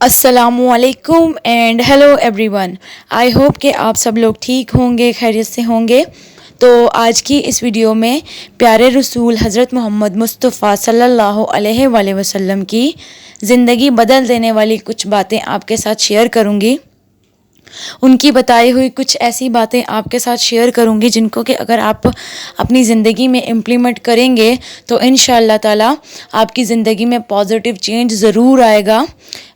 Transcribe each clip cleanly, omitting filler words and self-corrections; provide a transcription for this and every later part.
السلام علیکم and hello every one. I hope کہ آپ سب لوگ ٹھیک ہوں گے، خیریت سے ہوں گے. تو آج کی اس ویڈیو میں پیارے رسول حضرت محمد مصطفیٰ صلی اللہ علیہ وآلہ وسلم کی زندگی بدل دینے والی کچھ باتیں آپ کے ساتھ شیئر کروں گی. ان کی بتائی ہوئی کچھ ایسی باتیں آپ کے ساتھ شیئر کروں گی جن کو کہ اگر آپ اپنی زندگی میں امپلیمنٹ کریں گے تو انشاءاللہ تعالی آپ کی زندگی میں پازیٹیو چینج ضرور آئے گا.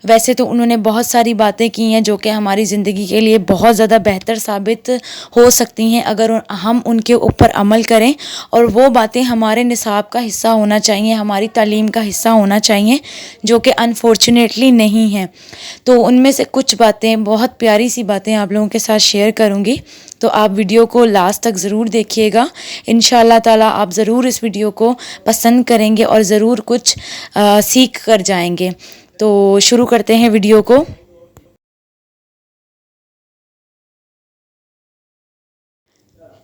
ویسے تو انہوں نے بہت ساری باتیں کی ہیں جو کہ ہماری زندگی کے لیے بہت زیادہ بہتر ثابت ہو سکتی ہیں اگر ہم ان کے اوپر عمل کریں، اور وہ باتیں ہمارے نصاب کا حصہ ہونا چاہیے، ہماری تعلیم کا حصہ ہونا چاہیے، جو کہ انفارچونیٹلی نہیں ہیں. تو ان میں سے کچھ باتیں، بہت پیاری سی باتیں آپ لوگوں کے ساتھ شیئر کروں گی. تو آپ ویڈیو کو لاسٹ تک ضرور دیکھیے گا. انشاءاللہ تعالیٰ آپ ضرور اس ویڈیو کو پسند کریں گے اور ضرور کچھ سیکھ کر جائیں گے. تو شروع کرتے ہیں ویڈیو کو.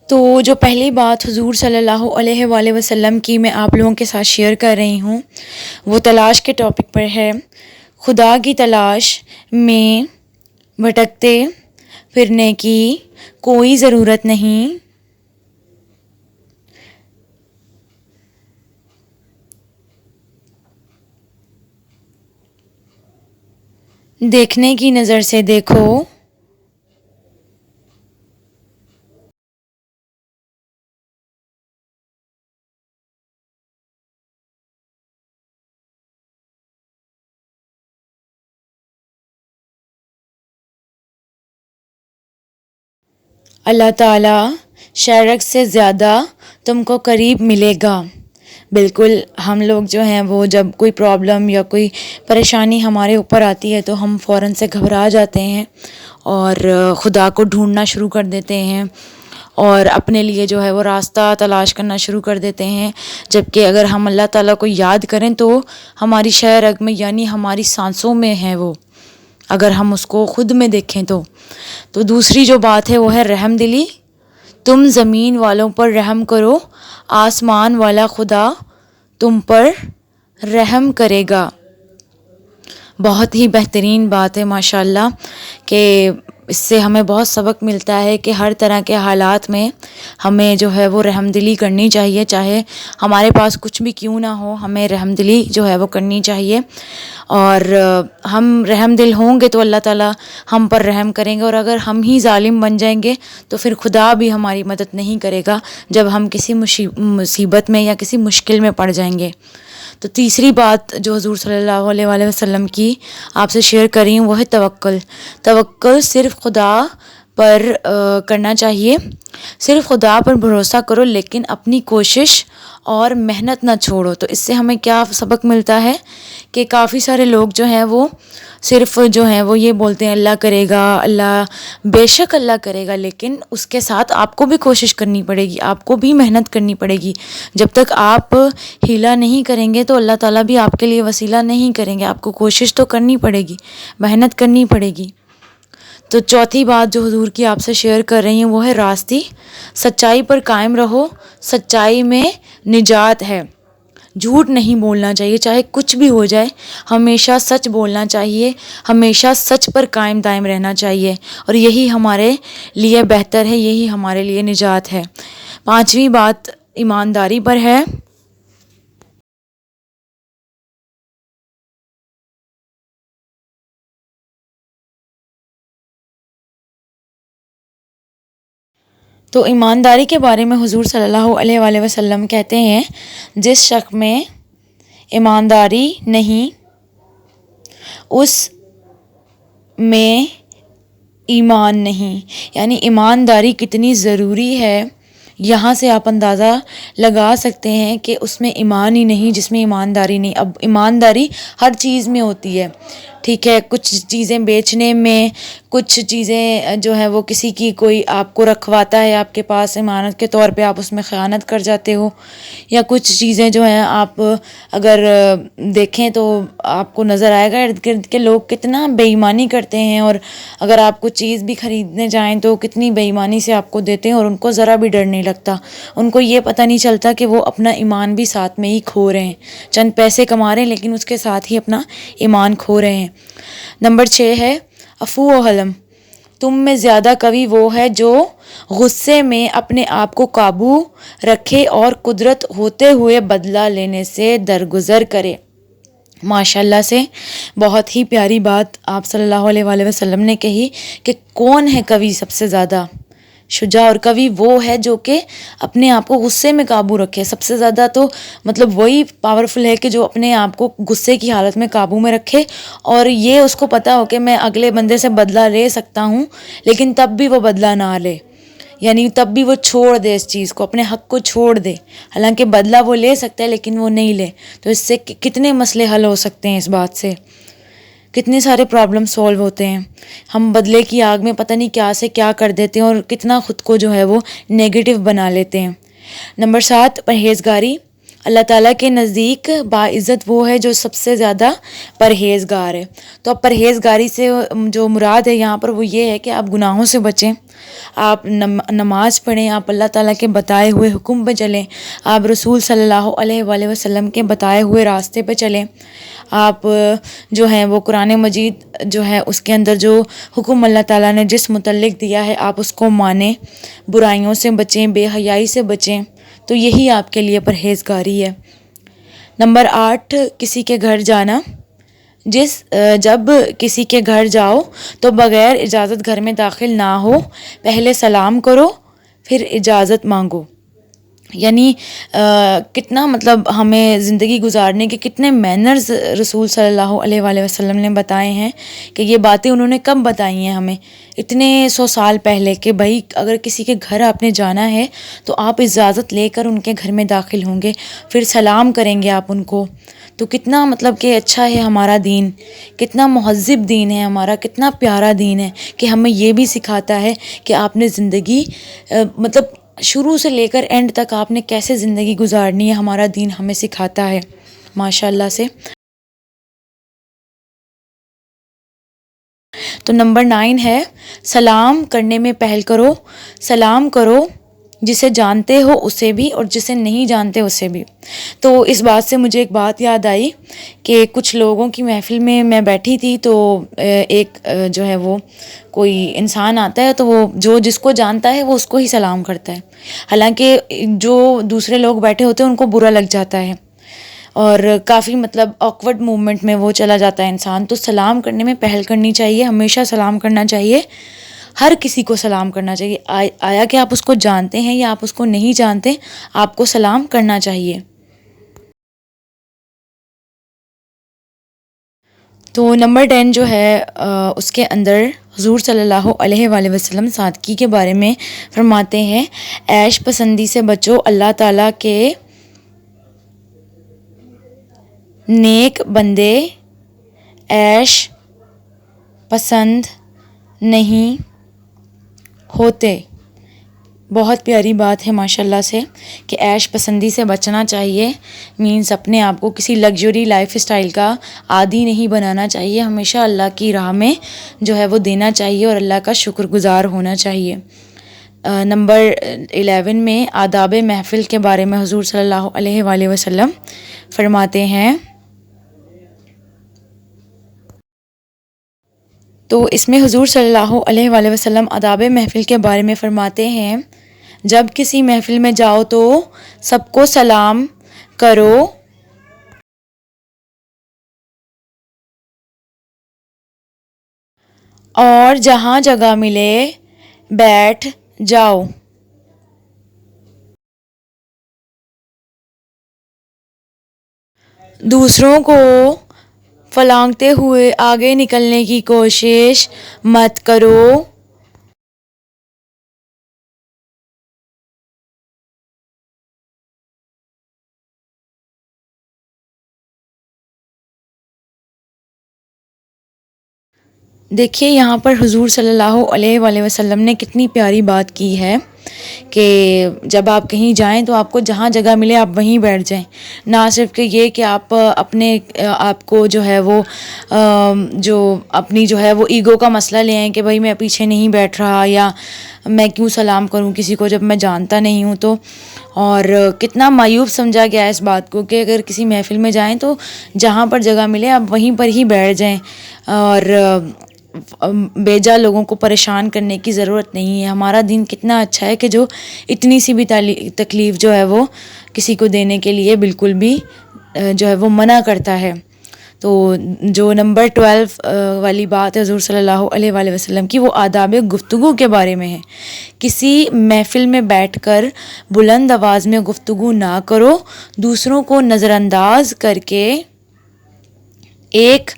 تو جو پہلی بات حضور صلی اللہ علیہ وآلہ وسلم کی میں آپ لوگوں کے ساتھ شیئر کر رہی ہوں، وہ تلاش کے ٹاپک پر ہے. خدا کی تلاش میں بھٹکتے پھرنے کی کوئی ضرورت نہیں. دیکھنے کی نظر سے دیکھو، اللہ تعالیٰ شرک سے زیادہ تم کو قریب ملے گا. بالکل ہم لوگ جو ہیں وہ جب کوئی پرابلم یا کوئی پریشانی ہمارے اوپر آتی ہے تو ہم فوراً سے گھبرا جاتے ہیں اور خدا کو ڈھونڈنا شروع کر دیتے ہیں اور اپنے لیے جو ہے وہ راستہ تلاش کرنا شروع کر دیتے ہیں. جبکہ اگر ہم اللہ تعالیٰ کو یاد کریں تو ہماری شہ رگ میں، یعنی ہماری سانسوں میں ہے وہ، اگر ہم اس کو خود میں دیکھیں تو. دوسری جو بات ہے وہ ہے رحم دلی. تم زمین والوں پر رحم کرو، آسمان والا خدا تم پر رحم کرے گا. بہت ہی بہترین بات ہے ماشاءاللہ، کہ اس سے ہمیں بہت سبق ملتا ہے کہ ہر طرح کے حالات میں ہمیں جو ہے وہ رحم دلی کرنی چاہیے. چاہے ہمارے پاس کچھ بھی کیوں نہ ہو، ہمیں رحم دلی جو ہے وہ کرنی چاہیے. اور ہم رحم دل ہوں گے تو اللہ تعالیٰ ہم پر رحم کریں گے، اور اگر ہم ہی ظالم بن جائیں گے تو پھر خدا بھی ہماری مدد نہیں کرے گا جب ہم کسی مصیبت میں یا کسی مشکل میں پڑ جائیں گے. تو تیسری بات جو حضور صلی اللہ علیہ وآلہ وسلم کی آپ سے شیئر کر رہی ہوں وہ ہے توکل. توکل صرف خدا پر کرنا چاہیے. صرف خدا پر بھروسہ کرو، لیکن اپنی کوشش اور محنت نہ چھوڑو. تو اس سے ہمیں کیا سبق ملتا ہے کہ کافی سارے لوگ جو ہیں وہ صرف جو ہیں وہ یہ بولتے ہیں اللہ کرے گا، اللہ، بے شک اللہ کرے گا، لیکن اس کے ساتھ آپ کو بھی کوشش کرنی پڑے گی، آپ کو بھی محنت کرنی پڑے گی. جب تک آپ ہیلا نہیں کریں گے تو اللہ تعالیٰ بھی آپ کے لیے وسیلہ نہیں کریں گے. آپ کو کوشش تو کرنی پڑے گی، محنت کرنی پڑے گی. تو چوتھی بات جو حضور کی آپ سے شیئر کر رہی ہوں وہ ہے راستی. سچائی پر قائم رہو، سچائی میں نجات ہے. جھوٹ نہیں بولنا چاہیے، چاہے کچھ بھی ہو جائے، ہمیشہ سچ بولنا چاہیے، ہمیشہ سچ پر قائم دائم رہنا چاہیے، اور یہی ہمارے لیے بہتر ہے، یہی ہمارے لیے نجات ہے. پانچویں بات ایمانداری پر ہے. تو ایمانداری کے بارے میں حضور صلی اللہ علیہ وآلہ وسلم کہتے ہیں، جس شخص میں ایمانداری نہیں اس میں ایمان نہیں. یعنی ایمانداری کتنی ضروری ہے، یہاں سے آپ اندازہ لگا سکتے ہیں کہ اس میں ایمان ہی نہیں جس میں ایمانداری نہیں. اب ایمانداری ہر چیز میں ہوتی ہے، ٹھیک ہے، کچھ چیزیں بیچنے میں، کچھ چیزیں جو ہے وہ کسی کی کوئی آپ کو رکھواتا ہے آپ کے پاس امانت کے طور پہ، آپ اس میں خیانت کر جاتے ہو، یا کچھ چیزیں جو ہیں آپ اگر دیکھیں تو آپ کو نظر آئے گا ارد گرد کے لوگ کتنا بے ایمانی کرتے ہیں، اور اگر آپ کو چیز بھی خریدنے جائیں تو کتنی بے ایمانی سے آپ کو دیتے ہیں اور ان کو ذرا بھی ڈر نہیں لگتا. ان کو یہ پتہ نہیں چلتا کہ وہ اپنا ایمان بھی ساتھ میں ہی کھو رہے ہیں. چند پیسے کما رہے ہیں لیکن اس کے ساتھ ہی اپنا ایمان کھو رہے ہیں. نمبر 6 ہے عفو و حلم. تم میں زیادہ قوی وہ ہے جو غصے میں اپنے آپ کو قابو رکھے اور قدرت ہوتے ہوئے بدلہ لینے سے درگزر کرے. ماشاء اللہ سے بہت ہی پیاری بات آپ صلی اللہ علیہ وآلہ وسلم نے کہی کہ کون ہے قوی سب سے زیادہ شجاع اور قوی؟ وہ ہے جو کہ اپنے آپ کو غصے میں قابو رکھے. سب سے زیادہ تو مطلب وہی پاورفل ہے کہ جو اپنے آپ کو غصے کی حالت میں قابو میں رکھے اور یہ اس کو پتہ ہو کہ میں اگلے بندے سے بدلہ لے سکتا ہوں لیکن تب بھی وہ بدلہ نہ لے، یعنی تب بھی وہ چھوڑ دے اس چیز کو، اپنے حق کو چھوڑ دے. حالانکہ بدلہ وہ لے سکتا ہے لیکن وہ نہیں لے. تو اس سے کتنے مسئلے حل ہو سکتے ہیں، اس بات سے کتنے سارے پرابلم سولو ہوتے ہیں. ہم بدلے کی آگ میں پتہ نہیں کیا سے کیا کر دیتے ہیں اور کتنا خود کو جو ہے وہ نیگیٹو بنا لیتے ہیں. نمبر 7 پرہیزگاری. اللہ تعالیٰ کے نزدیک باعزت وہ ہے جو سب سے زیادہ پرہیزگار ہے. تو اب پرہیزگاری سے جو مراد ہے یہاں پر وہ یہ ہے کہ آپ گناہوں سے بچیں، آپ نماز پڑھیں، آپ اللہ تعالیٰ کے بتائے ہوئے حکم پہ چلیں، آپ رسول صلی اللہ علیہ وآلہ وسلم کے بتائے ہوئے راستے پہ چلیں، آپ جو ہیں وہ قرآن مجید جو ہے اس کے اندر جو حکم اللہ تعالیٰ نے جس متعلق دیا ہے آپ اس کو مانیں، برائیوں سے بچیں، بے حیائی سے بچیں. تو یہی آپ کے لیے پرہیزگاری ہے. نمبر 8 کسی کے گھر جانا. جب کسی کے گھر جاؤ تو بغیر اجازت گھر میں داخل نہ ہو، پہلے سلام کرو پھر اجازت مانگو. یعنی کتنا مطلب ہمیں زندگی گزارنے کے کتنے مینرز رسول صلی اللہ علیہ وآلہ وسلم نے بتائے ہیں کہ یہ باتیں انہوں نے کب بتائی ہیں ہمیں، اتنے 100 سال پہلے، کہ بھائی اگر کسی کے گھر آپ نے جانا ہے تو آپ اجازت لے کر ان کے گھر میں داخل ہوں گے، پھر سلام کریں گے آپ ان کو. تو کتنا مطلب کہ اچھا ہے ہمارا دین، کتنا مہذب دین ہے ہمارا، کتنا پیارا دین ہے کہ ہمیں یہ بھی سکھاتا ہے کہ آپ نے زندگی مطلب شروع سے لے کر اینڈ تک آپ نے کیسے زندگی گزارنی ہے، ہمارا دین ہمیں سکھاتا ہے ماشاء اللہ سے. تو نمبر 9 ہے سلام کرنے میں پہل کرو. سلام کرو جسے جانتے ہو اسے بھی اور جسے نہیں جانتے اسے بھی. تو اس بات سے مجھے ایک بات یاد آئی کہ کچھ لوگوں کی محفل میں میں بیٹھی تھی تو ایک جو ہے وہ کوئی انسان آتا ہے تو وہ جو جس کو جانتا ہے وہ اس کو ہی سلام کرتا ہے، حالانکہ جو دوسرے لوگ بیٹھے ہوتے ہیں ان کو برا لگ جاتا ہے اور کافی مطلب آکورڈ موومنٹ میں وہ چلا جاتا ہے انسان. تو سلام کرنے میں پہل کرنی چاہیے، ہمیشہ سلام کرنا چاہیے، ہر کسی کو سلام کرنا چاہیے. آیا کہ آپ اس کو جانتے ہیں یا آپ اس کو نہیں جانتے، آپ کو سلام کرنا چاہیے. تو نمبر 10 جو ہے اس کے اندر حضور صلی اللہ علیہ وآلہ وسلم سادگی کے بارے میں فرماتے ہیں، عیش پسندی سے بچو، اللہ تعالیٰ کے نیک بندے عیش پسند نہیں ہوتے. بہت پیاری بات ہے ماشاء اللہ سے کہ عیش پسندی سے بچنا چاہیے، مینس اپنے آپ کو کسی لگژری لائف اسٹائل کا عادی نہیں بنانا چاہیے، ہمیشہ اللہ کی راہ میں جو ہے وہ دینا چاہیے اور اللہ کا شکر گزار ہونا چاہیے. نمبر 11 میں آداب محفل کے بارے میں حضور صلی اللہ علیہ وآلہ وسلم فرماتے ہیں. تو اس میں حضور صلی اللہ علیہ وآلہ وسلم آداب محفل کے بارے میں فرماتے ہیں، جب کسی محفل میں جاؤ تو سب کو سلام کرو اور جہاں جگہ ملے بیٹھ جاؤ. دوسروں کو پھلانگتے ہوئے آگے نکلنے کی کوشش مت کرو. دیکھیے یہاں پر حضور صلی اللہ علیہ وآلہ وسلم نے کتنی پیاری بات کی ہے کہ جب آپ کہیں جائیں تو آپ کو جہاں جگہ ملے آپ وہیں بیٹھ جائیں، نہ صرف کہ یہ کہ آپ اپنے آپ کو جو ہے وہ جو اپنی جو ہے وہ ایگو کا مسئلہ لے آئیں کہ بھائی میں پیچھے نہیں بیٹھ رہا، یا میں کیوں سلام کروں کسی کو جب میں جانتا نہیں ہوں تو. اور کتنا معیوب سمجھا گیا ہے اس بات کو کہ اگر کسی محفل میں جائیں تو جہاں پر جگہ ملے آپ وہیں پر ہی بیٹھ جائیں، اور بیجا لوگوں کو پریشان کرنے کی ضرورت نہیں ہے. ہمارا دین کتنا اچھا ہے کہ جو اتنی سی بھی تکلیف جو ہے وہ کسی کو دینے کے لیے بالکل بھی جو ہے وہ منع کرتا ہے. تو جو نمبر 12 والی بات ہے حضور صلی اللہ علیہ وآلہ وسلم کی، وہ آداب گفتگو کے بارے میں ہے. کسی محفل میں بیٹھ کر بلند آواز میں گفتگو نہ کرو، دوسروں کو نظر انداز کر کے ایک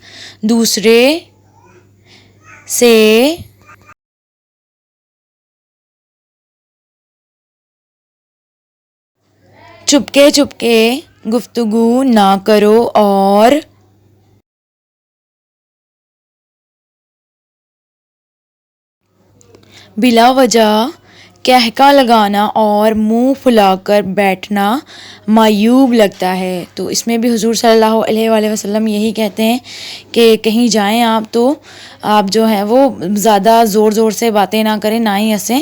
دوسرے سے چپکے گفتگو نہ کرو، اور بلا وجہ کہکا لگانا اور منہ پھلا کر بیٹھنا معیوب لگتا ہے. تو اس میں بھی حضور صلی اللہ علیہ وآلہ وسلم یہی کہتے ہیں کہ کہیں جائیں آپ تو آپ جو ہیں وہ زیادہ زور زور سے باتیں نہ کریں، نہ ہی ہنسیں،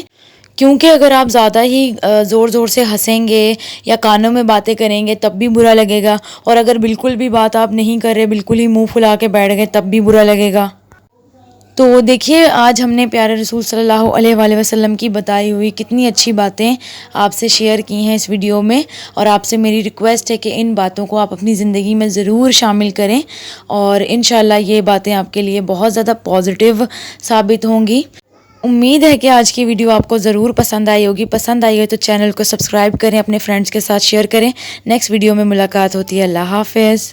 کیونکہ اگر آپ زیادہ ہی زور زور سے ہنسیں گے یا کانوں میں باتیں کریں گے تب بھی برا لگے گا، اور اگر بالکل بھی بات آپ نہیں کر رہے، بالکل ہی منہ پھلا کے بیٹھ گئے تب بھی برا لگے گا. تو دیکھیے آج ہم نے پیارے رسول صلی اللہ علیہ وآلہ وسلم کی بتائی ہوئی کتنی اچھی باتیں آپ سے شیئر کی ہیں اس ویڈیو میں، اور آپ سے میری ریکویسٹ ہے کہ ان باتوں کو آپ اپنی زندگی میں ضرور شامل کریں، اور انشاءاللہ یہ باتیں آپ کے لیے بہت زیادہ پازیٹیو ثابت ہوں گی. امید ہے کہ آج کی ویڈیو آپ کو ضرور پسند آئی ہوگی. پسند آئی ہے تو چینل کو سبسکرائب کریں، اپنے فرینڈس کے ساتھ شیئر کریں. نیکسٹ ویڈیو میں ملاقات ہوتی ہے. اللہ حافظ.